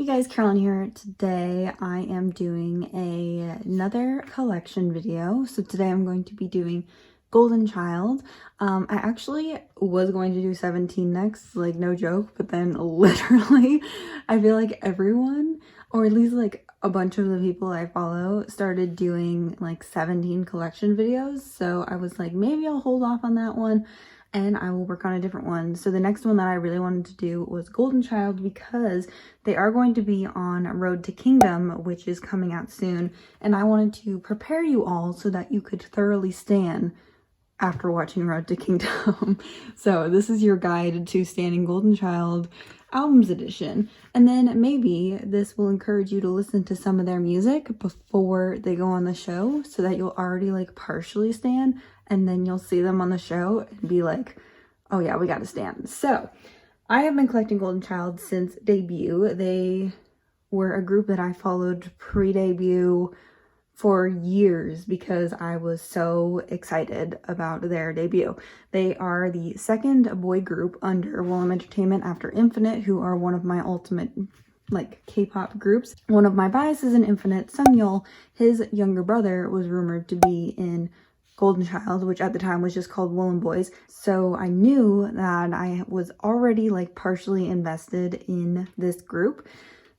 Hey guys, Carolyn here. Today I am doing another collection video. So today I'm going to be doing Golden Child. I actually was going to do 17 next, like no joke, but then literally I feel like everyone, or at least like a bunch of the people I follow, started doing like 17 collection videos. So I was like, maybe I'll hold off on that one and I will work on a different one. So the next one that I really wanted to do was Golden Child because they are going to be on Road to Kingdom, which is coming out soon. And I wanted to prepare you all so that you could thoroughly stan after watching Road to Kingdom. So this is your guide to standing Golden Child Albums Edition. And then maybe this will encourage you to listen to some of their music before they go on the show so that you'll already like partially stan, and then you'll see them on the show and be like, oh yeah, we gotta stan. So I have been collecting Golden Child since debut. They were a group that I followed pre-debut for years because I was so excited about their debut. They are the second boy group under Woohyun Entertainment after Infinite, who are one of my ultimate like K-pop groups. One of my biases in Infinite, Sungyul, his younger brother was rumored to be in Golden Child, which at the time was just called Woohyun Boys. So I knew that I was already like partially invested in this group.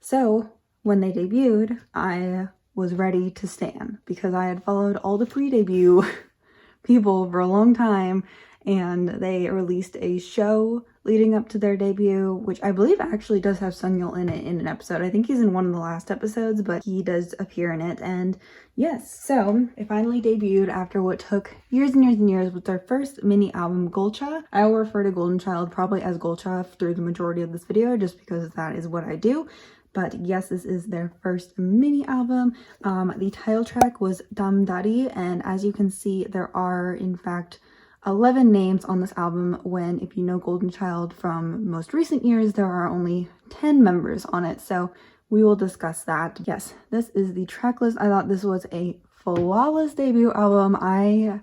So when they debuted, I was ready to stan because I had followed all the pre-debut people for a long time, and they released a show leading up to their debut, which I believe actually does have Sungyul in it in an episode. I think he's in one of the last episodes, but he does appear in it. And yes, so it finally debuted after what took years and years and years with their first mini album, Golcha. I will refer to Golden Child probably as Golcha through the majority of this video just because that is what I do. But yes, this is their first mini album. The title track was Dam Dari, and as you can see, there are in fact 11 names on this album when, if you know Golden Child from most recent years, there are only 10 members on it. So we will discuss that. Yes, this is the track list. I thought this was a flawless debut album. I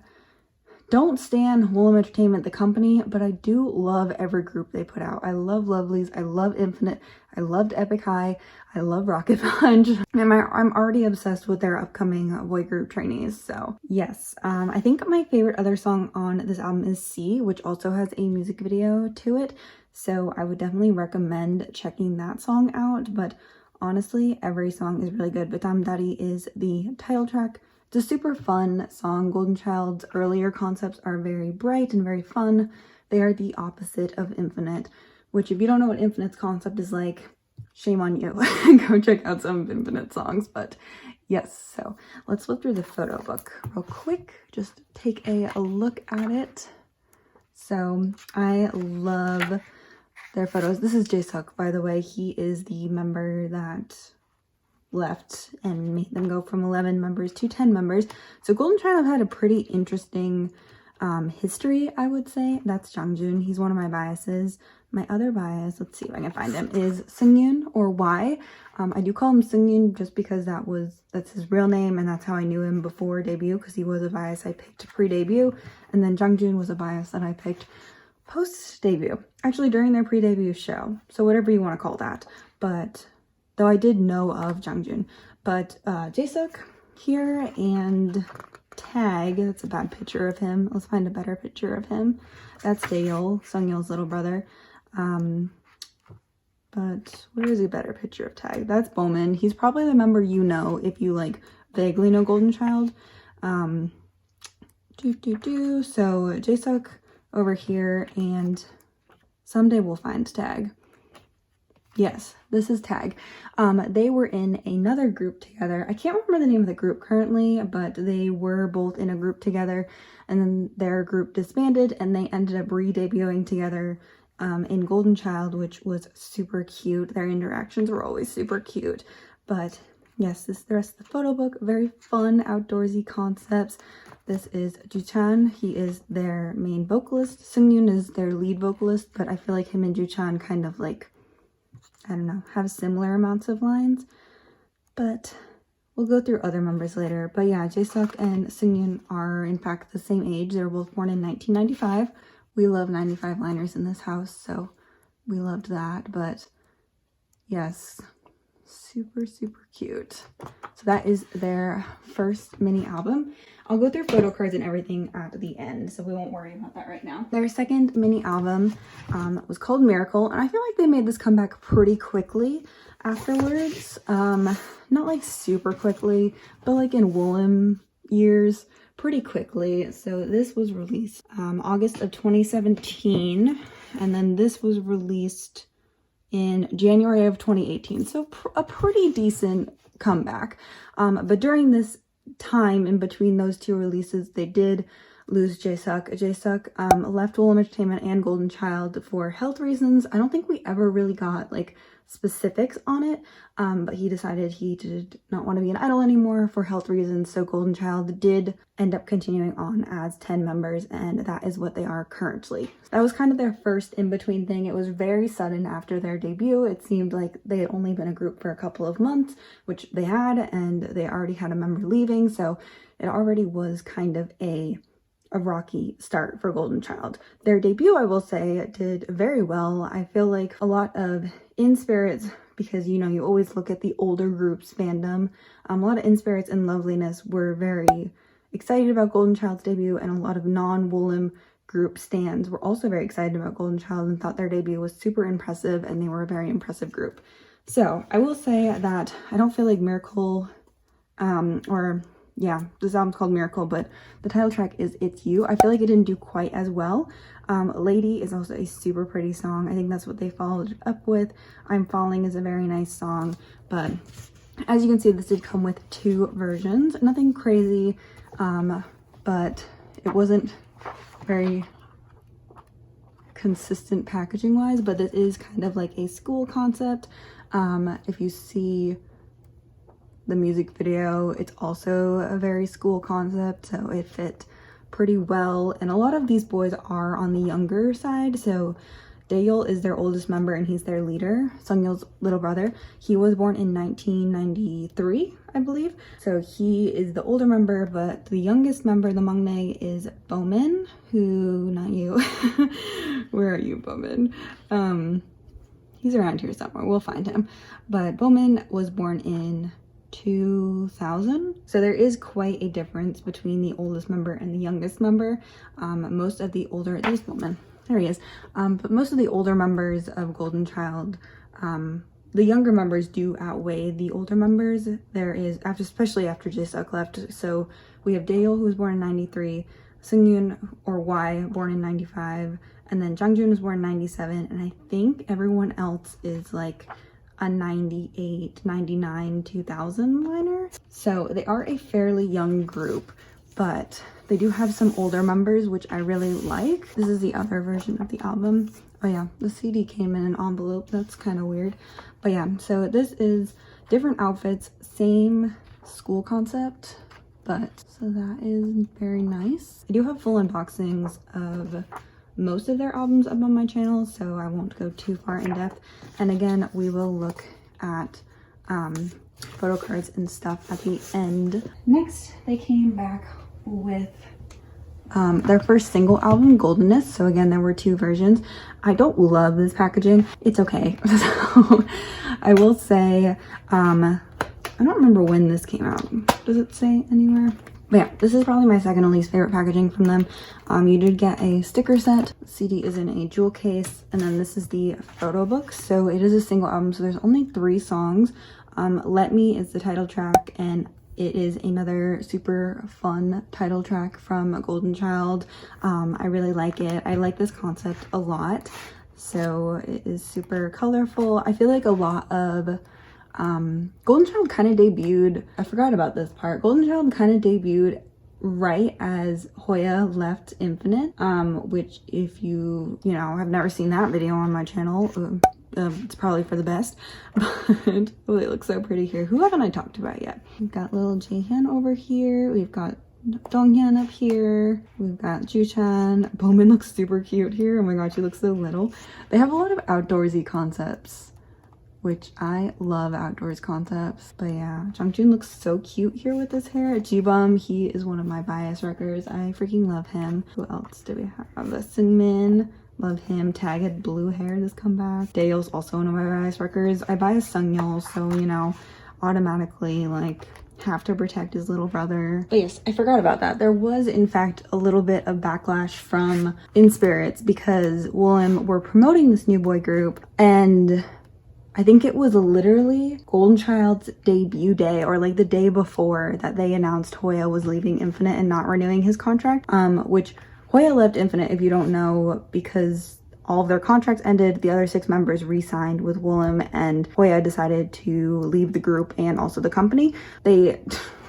don't stan Woohyun Entertainment, the company, but I do love every group they put out. I love Lovelyz, I love Infinite, I loved Epic High, I love Rocket Punch, and I'm already obsessed with their upcoming boy group trainees. So yes, I think my favorite other song on this album is C, which also has a music video to it. So I would definitely recommend checking that song out. But honestly, every song is really good. But Dam Dari is the title track. It's a super fun song. Golden Child's earlier concepts are very bright and very fun. They are the opposite of Infinite, which if you don't know what Infinite's concept is like, shame on you. Go check out some of Infinite songs. But yes, so let's flip through the photo book real quick. Just take a look at it. So I love their photos. This is Jae-suk, by the way. He is the member that left and made them go from 11 members to 10 members. So Golden Child had a pretty interesting history, I would say. That's Jungjoon. He's one of my biases. My other bias, let's see if I can find him, is Seungyoon, or Y. I do call him Seungyoon just because that's his real name, and that's how I knew him before debut, because he was a bias I picked pre-debut, and then Jungjoon was a bias that I picked post-debut. Actually, during their pre-debut show. So whatever you want to call that. But though I did know of Jungjoon. But Jae-suk here, and Tag, that's a bad picture of him. Let's find a better picture of him. That's Daeyeol, Sungyul's little brother. But where is a better picture of Tag? That's Bowman. He's probably the member you know if you like vaguely know Golden Child. So Jae-suk over here, and someday we'll find Tag. Yes, this is Tag. They were in another group together. I can't remember the name of the group currently, but they were both in a group together, and then their group disbanded, and they ended up re-debuting together in Golden Child, which was super cute. Their interactions were always super cute. But yes, this is the rest of the photo book. Very fun, outdoorsy concepts. This is Juchan. He is their main vocalist. Seungyoon is their lead vocalist, but I feel like him and Juchan kind of like, I don't know, have similar amounts of lines, but we'll go through other members later. But yeah, Jae-suk and Seungyoon are in fact the same age. They were both born in 1995. We love 95 liners in this house, so we loved that. But yes, super, super cute. So that is their first mini album. I'll go through photo cards and everything at the end, so we won't worry about that right now. Their second mini album was called Miracle, and I feel like they made this comeback pretty quickly afterwards. Not like super quickly, but like in Woohyun years, pretty quickly. So this was released August of 2017, and then this was released in January of 2018. So a pretty decent comeback. But during this time in between those two releases, they did lose Jae-suk. Jae-suk left Woolham Entertainment and Golden Child for health reasons. I don't think we ever really got like specifics on it, but he decided he did not want to be an idol anymore for health reasons. So Golden Child did end up continuing on as 10 members, and that is what they are currently. That was kind of their first in-between thing. It was very sudden after their debut. It seemed like they had only been a group for a couple of months, which they had, and they already had a member leaving, so it already was kind of a rocky start for Golden Child. Their debut, I will say, did very well. I feel like a lot of in-spirits, because you know you always look at the older groups fandom, a lot of in-spirits and Loveliness were very excited about Golden Child's debut, and a lot of non-Woolham group stans were also very excited about Golden Child and thought their debut was super impressive, and they were a very impressive group. So I will say that I don't feel like Miracle, this album's called Miracle, but the title track is It's You. I feel like it didn't do quite as well. Lady is also a super pretty song. I think that's what they followed up with. I'm Falling is a very nice song, but as you can see, this did come with two versions. Nothing crazy, but it wasn't very consistent packaging wise, but this is kind of like a school concept. If you see the music video, it's also a very school concept, so it fit pretty well. And a lot of these boys are on the younger side. So Daeyeol is their oldest member, and he's their leader, Sungyeol's little brother. He was born in 1993, I believe. So he is the older member, but the youngest member, the maknae, is Bomin, who, not you. Where are you, Bomin? He's around here somewhere. We'll find him. But Bomin was born in 2000, so there is quite a difference between the oldest member and the youngest member. Most of the older, there's Woman, there he is, but most of the older members of Golden Child, the younger members do outweigh the older members. There is, especially after Jae-suk left, so we have Daeyeol, who was born in 93, Seungyoon, or Y, born in 95, and then Jungjoon was born in 97, and I think everyone else is like a 98, 99, 2000 liner. So they are a fairly young group, but they do have some older members, which I really like. This is the other version of the album. Oh yeah, the CD came in an envelope. That's kind of weird. But yeah, so this is different outfits, same school concept, but so that is very nice. I do have full unboxings of most of their albums up on my channel, so I won't go too far in depth. And again, we will look at photo cards and stuff at the end. Next, they came back with their first single album, Goldenness. So again, there were two versions. I don't love this packaging. It's okay. So I will say, I don't remember when this came out. Does it say anywhere? But yeah, this is probably my second and least favorite packaging from them. You did get a sticker set. The CD is in a jewel case, and then this is the photo book. So it is a single album, so there's only 3 songs. Let Me is the title track, and it is another super fun title track from Golden Child. I really like it. I like this concept a lot. So it is super colorful. I feel like a lot of Golden Child kind of debuted, I forgot about this part, Golden Child kind of debuted right as Hoya left Infinite, which if you have never seen that video on my channel, it's probably for the best. But oh, they look so pretty here. Who haven't I talked about yet? We've got little Jaehyun over here, we've got Donghyun up here, we've got Juchan. Bomin looks super cute here. Oh my god, she looks so little. They have a lot of outdoorsy concepts, which I love outdoors concepts. But yeah, Jungjoon looks so cute here with his hair. Jibum, he is one of my bias wreckers. I freaking love him. Who else do we have? Seungmin, Love him. Tag had blue hair this comeback. Daeyeol's also one of my bias records. I bias Sungyeol, so you know, automatically like have to protect his little brother. But yes, I forgot about that. There was in fact a little bit of backlash from In Spirits because Woohyun were promoting this new boy group, and I think it was literally Golden Child's debut day, or like the day before, that they announced Hoya was leaving Infinite and not renewing his contract, which Hoya left Infinite, if you don't know, because all of their contracts ended. The other 6 members re-signed with Woohyun, and Hoya decided to leave the group and also the company. They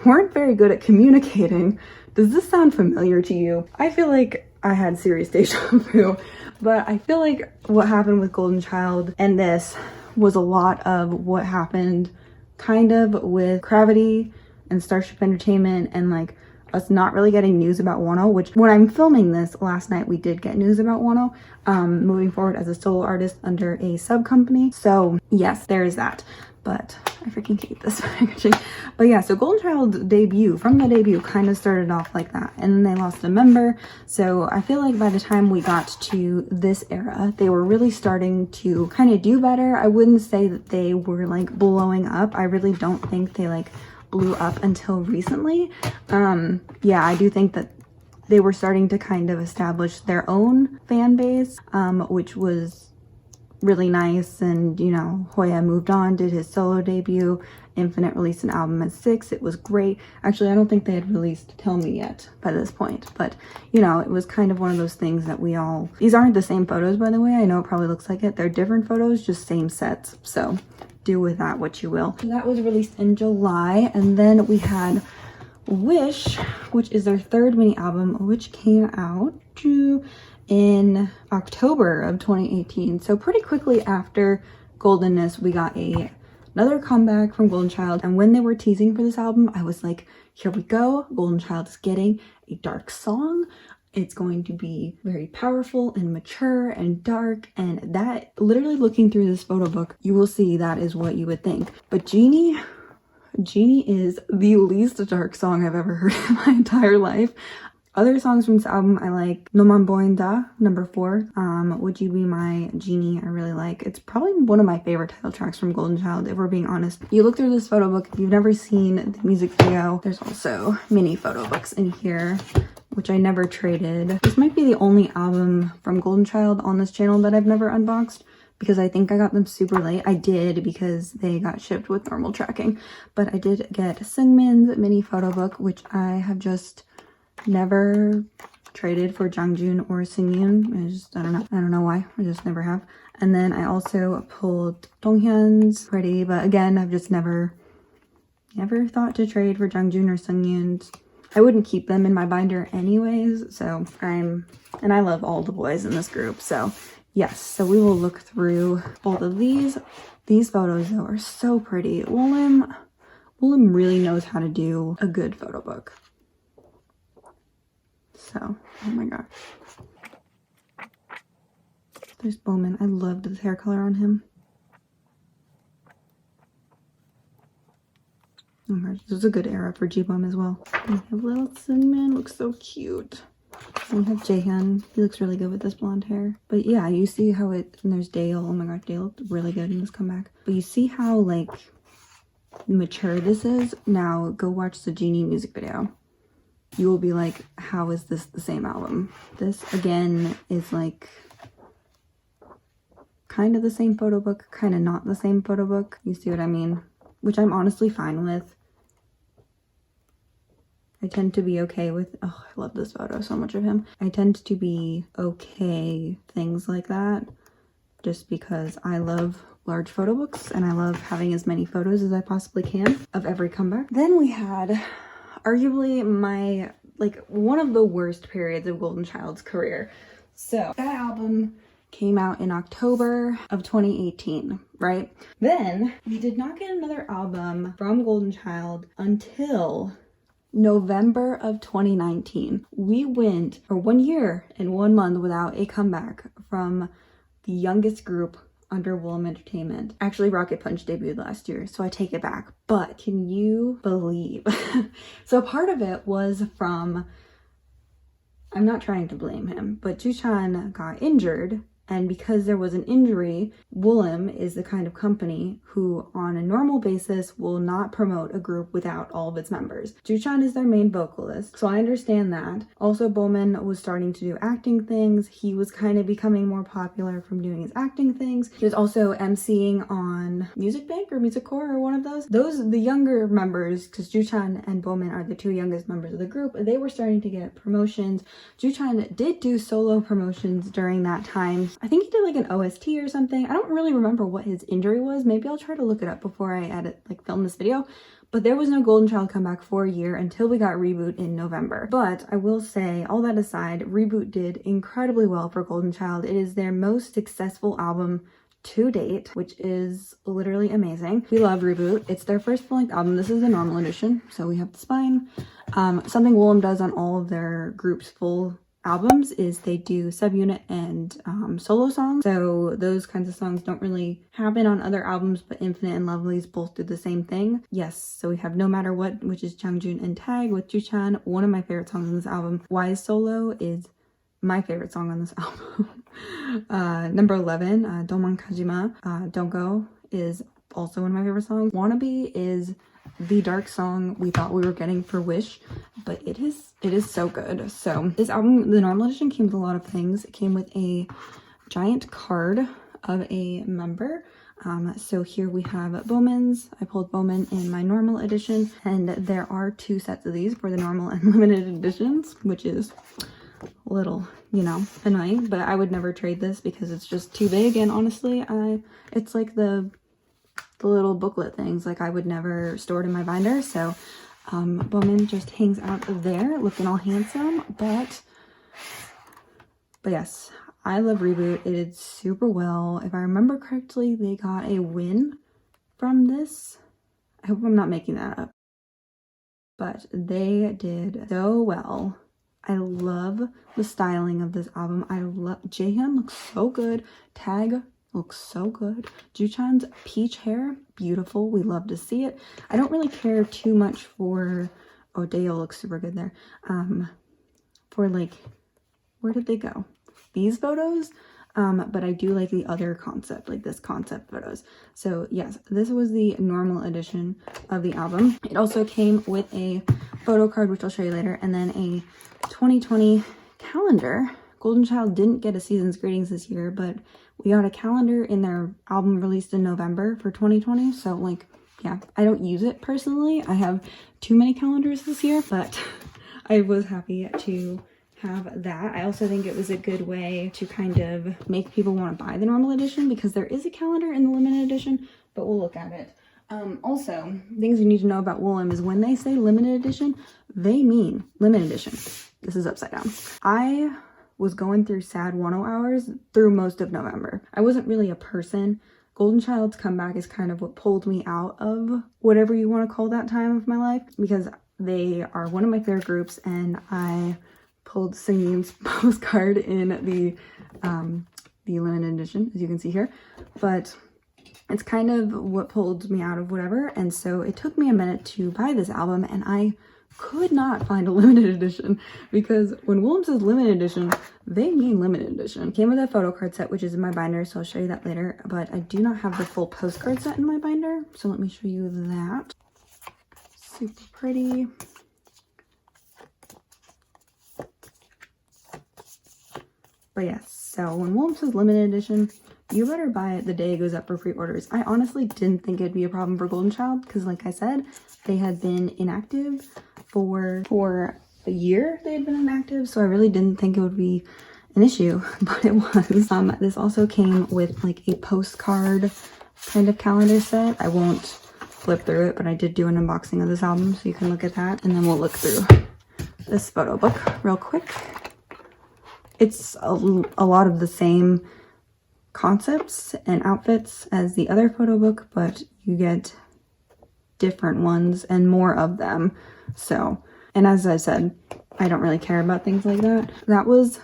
weren't very good at communicating. Does this sound familiar to you? I feel like I had serious deja vu, but I feel like what happened with Golden Child and this was a lot of what happened kind of with Gravity and Starship Entertainment, and like us not really getting news about Wonho, which when I'm filming this last night, we did get news about Wonho moving forward as a solo artist under a sub company. So yes, there is that. But I freaking hate this packaging. But yeah, so Golden Child's debut, from the debut, kind of started off like that. And then they lost a member. So I feel like by the time we got to this era, they were really starting to kind of do better. I wouldn't say that they were like blowing up. I really don't think they like blew up until recently. Yeah, I do think that they were starting to kind of establish their own fan base, which was really nice. And you know, Hoya moved on, did his solo debut. Infinite released an album at 6. It was great. Actually, I don't think they had released Tell Me yet by this point, but you know, it was kind of one of those things that we all, these aren't the same photos, by the way. I know it probably looks like it. They're different photos, just same sets. So do with that what you will. So that was released in July, and then we had Wish, which is their 3rd mini album, which came out in October of 2018. So pretty quickly after Goldenness, we got another comeback from Golden Child. And when they were teasing for this album, I was like, here we go. Golden Child is getting a dark song. It's going to be very powerful and mature and dark, and that, literally looking through this photo book, you will see that is what you would think. But Genie is the least dark song I've ever heard in my entire life. Other songs from this album I like. Noman Boinda, number 4. Would You Be My Genie, I really like. It's probably one of my favorite title tracks from Golden Child, if we're being honest. You look through this photo book, if you've never seen the music video, there's also mini photo books in here, which I never traded. This might be the only album from Golden Child on this channel that I've never unboxed, because I think I got them super late. I did, because they got shipped with normal tracking. But I did get Seungmin's mini photo book, which I have just never traded for Jungjoon or Seungyeon. I don't know why. I just never have. And then I also pulled Donghyun's Pretty, but again, I've just never thought to trade for Jungjoon or Seungyeon's. I wouldn't keep them in my binder anyways, so and I love all the boys in this group, so yes. So we will look through both of these. These photos though are so pretty. Woohyun really knows how to do a good photo book. So, oh my god. There's Bowman. I loved this hair color on him. Oh my gosh, this was a good era for G-Bum as well. We have little Seungmin, looks so cute. And we have Jaehyun. He looks really good with this blonde hair. But yeah, you see how and there's Daeyeol. Oh my god, Daeyeol looked really good in this comeback. But you see how like mature this is? Now go watch the Genie music video. You will be like, how is this the same album? This again is like kind of the same photo book, kind of not the same photo book. You see what I mean? Which I'm honestly fine with. I tend to be okay with, oh, I love this photo, so much of him. I tend to be okay things like that, just because I love large photo books and I love having as many photos as I possibly can of every comeback. Then we had arguably my, like, one of the worst periods of Golden Child's career. So that album came out in October of 2018, right? Then we did not get another album from Golden Child until November of 2019. We went for 1 year and 1 month without a comeback from the youngest group under Woohyun Entertainment. Actually, Rocket Punch debuted last year, so I take it back. But can you believe? So part of it was from I'm not trying to blame him, but Juchan got injured. And because there was an injury, Woohyun is the kind of company who on a normal basis will not promote a group without all of its members. Juchan is their main vocalist, so I understand that. Also, Bowman was starting to do acting things. He was kind of becoming more popular from doing his acting things. He was also emceeing on Music Bank or Music Core or one of those. The younger members, because Juchan and Bowman are the two youngest members of the group, they were starting to get promotions. Juchan did do solo promotions during that time. I think he did like an OST or something. I don't really remember what his injury was. Maybe I'll try to look it up before I film this video. But there was no Golden Child comeback for a year until we got Reboot in November. But I will say, all that aside, Reboot did incredibly well for Golden Child. It is their most successful album to date, which is literally amazing. We love Reboot. It's their first full-length album. This is the normal edition, so we have the spine. Something Woohyun does on all of their group's full albums is they do subunit and solo songs. So those kinds of songs don't really happen on other albums, but Infinite and Lovely's both do the same thing. Yes, so we have No Matter What, which is Changjun and Tag with Juchan, one of my favorite songs on this album. Wise Solo is my favorite song on this album. Number 11, Doman Kajima, Don't Go is also one of my favorite songs. Wannabe is the dark song we thought we were getting for Wish, but it is so good. So this album, the normal edition, came with a lot of things. It came with a giant card of a member. So here we have Bowman's. I pulled Bowman in my normal edition, and there are 2 sets of these for the normal and limited editions, which is a little, you know, annoying, but I would never trade this because it's just too big. And honestly, it's like the little booklet things, like I would never store it in my binder. So Bowman just hangs out of there looking all handsome, but yes, I love Reboot. It did super well. If I remember correctly, they got a win from this. I hope I'm not making that up, but they did so well. I love the styling of this album. I love Jaehyun, looks so good. Tag looks so good. Juchan's peach hair, beautiful. We love to see it. I don't really care too much for, oh, Dayo looks super good there. For like, where did they go? These photos. But I do like the other concept, like this concept photos. So yes, this was the normal edition of the album. It also came with a photo card, which I'll show you later, and then a 2020 calendar. Golden Child didn't get a season's greetings this year, but we got a calendar in their album released in November for 2020. So like, yeah, I don't use it personally. I have too many calendars this year, but I was happy to have that. I also think it was a good way to kind of make people want to buy the normal edition because there is a calendar in the limited edition, but we'll look at it. Also, things you need to know about Woohyun is when they say limited edition, they mean limited edition. This is upside down. I was going through sad 10 hours through most of November. I wasn't really a person. Golden Child's comeback is kind of what pulled me out of whatever you want to call that time of my life, because they are one of my favorite groups, and I pulled Singing's postcard in the limited edition, as you can see here. But it's kind of what pulled me out of whatever, and so it took me a minute to buy this album, and I could not find a limited edition, because when Woohyun says limited edition, they mean limited edition. It came with a photo card set, which is in my binder, so I'll show you that later, but I do not have the full postcard set in my binder, so let me show you that. Super pretty. But yes, so when Woohyun says limited edition, you better buy it the day it goes up for pre-orders. I honestly didn't think it'd be a problem for Golden Child because, like I said, they had been inactive for a year. They had been inactive, so I really didn't think it would be an issue, but it was. This also came with like a postcard kind of calendar set. I won't flip through it, but I did do an unboxing of this album, so you can look at that, and then we'll look through this photo book real quick. It's a lot of the same concepts and outfits as the other photo book, but you get different ones and more of them. So, and as I said, I don't really care about things like that. That was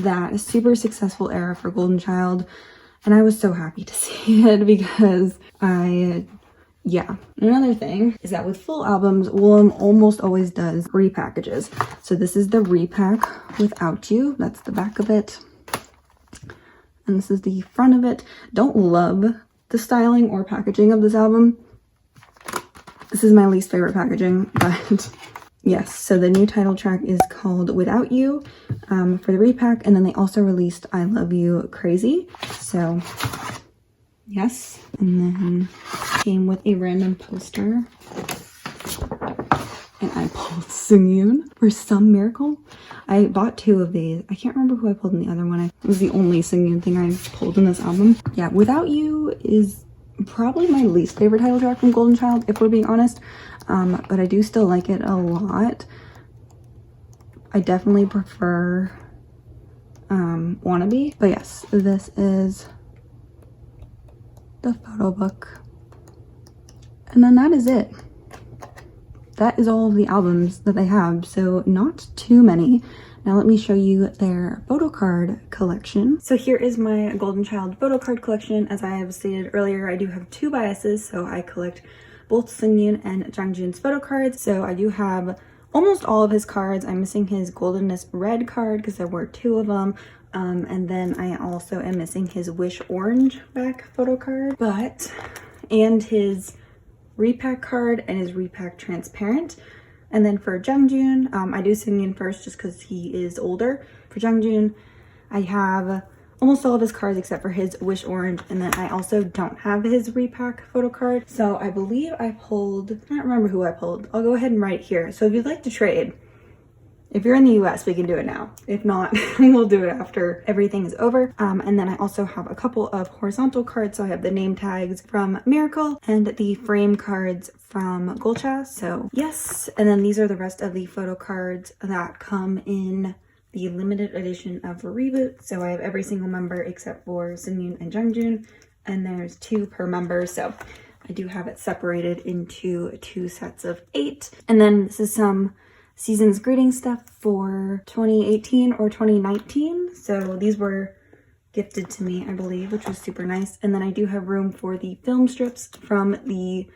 that super successful era for Golden Child, and I was so happy to see it because I yeah, another thing is that with full albums, Woolham almost always does repackages. So this is the Repack Without You. That's the back of it. And this is the front of it. Don't love the styling or packaging of this album. This is my least favorite packaging, but yes. So the new title track is called Without You for the Repack. And then they also released I Love You Crazy. So yes. And then came with a random poster. And I pulled Woohyun for some miracle. I bought 2 of these. I can't remember who I pulled in the other one. It was the only Woohyun thing I pulled in this album. Yeah, Without You is probably my least favorite title track from Golden Child, if we're being honest. But I do still like it a lot. I definitely prefer Wannabe. But yes, this is the photo book. And then that is it. That is all of the albums that they have, so not too many. Now let me show you their photo card collection. So here is my Golden Child photo card collection. As I have stated earlier, I do have 2 biases, so I collect both Woohyun and Jungjoon's photo cards. So I do have almost all of his cards. I'm missing his Goldenness Red card because there were 2 of them. And then I also am missing his Wish Orange back photo card, and his Repack card and his Repack Transparent. And then for Jungjoon, I do Woohyun first just because he is older. For Jungjoon, I have almost all of his cards except for his Wish Orange, and then I also don't have his Repack photo card. So I believe I pulled, I don't remember who I pulled. I'll go ahead and write it here. So if you'd like to trade, if you're in the US, we can do it now. If not, we'll do it after everything is over. And then I also have a couple of horizontal cards. So I have the name tags from Miracle and the frame cards from Golcha. So yes, and then these are the rest of the photo cards that come in the limited edition of Reboot. So I have every single member except for Woohyun and Jungjoon, and there's 2 per member. So I do have it separated into 2 sets of 8. And then this is some Season's greeting stuff for 2018 or 2019. So these were gifted to me, I believe, which was super nice. And then I do have room for the film strips from the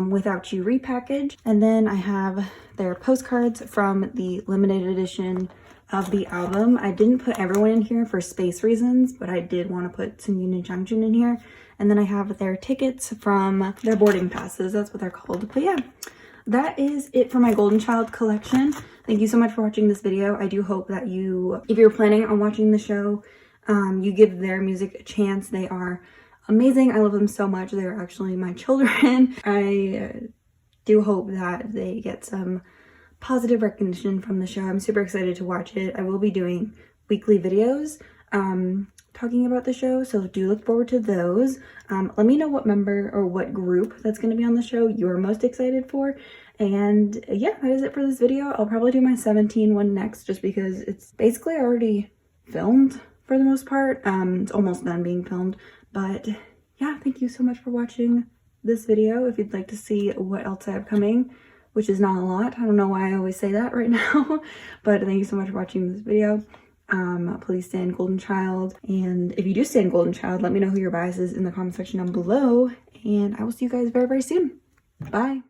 Without You repackage. And then I have their postcards from the limited edition of the album. I didn't put everyone in here for space reasons, but I did want to put Woohyun and Jungjoon in here. And then I have their tickets from their boarding passes. That's what they're called. But yeah, that is it for my Golden Child collection. Thank you so much for watching this video. I do hope that you, if you're planning on watching the show, you give their music a chance. They are amazing. I love them so much. They're actually my children. I do hope that they get some positive recognition from the show. I'm super excited to watch it. I will be doing weekly videos talking about the show, so do look forward to those. Let me know what member or what group that's going to be on the show you're most excited for. And yeah, that is it for this video. I'll probably do my 17 one next just because it's basically already filmed for the most part. It's almost done being filmed, but yeah, thank you so much for watching this video. If you'd like to see what else I have coming, which is not a lot, I don't know why I always say that right now, but thank you so much for watching this video. Please stand Golden Child, and if you do stand Golden Child, let me know who your bias is in the comment section down below, and I will see you guys very, very soon. Bye.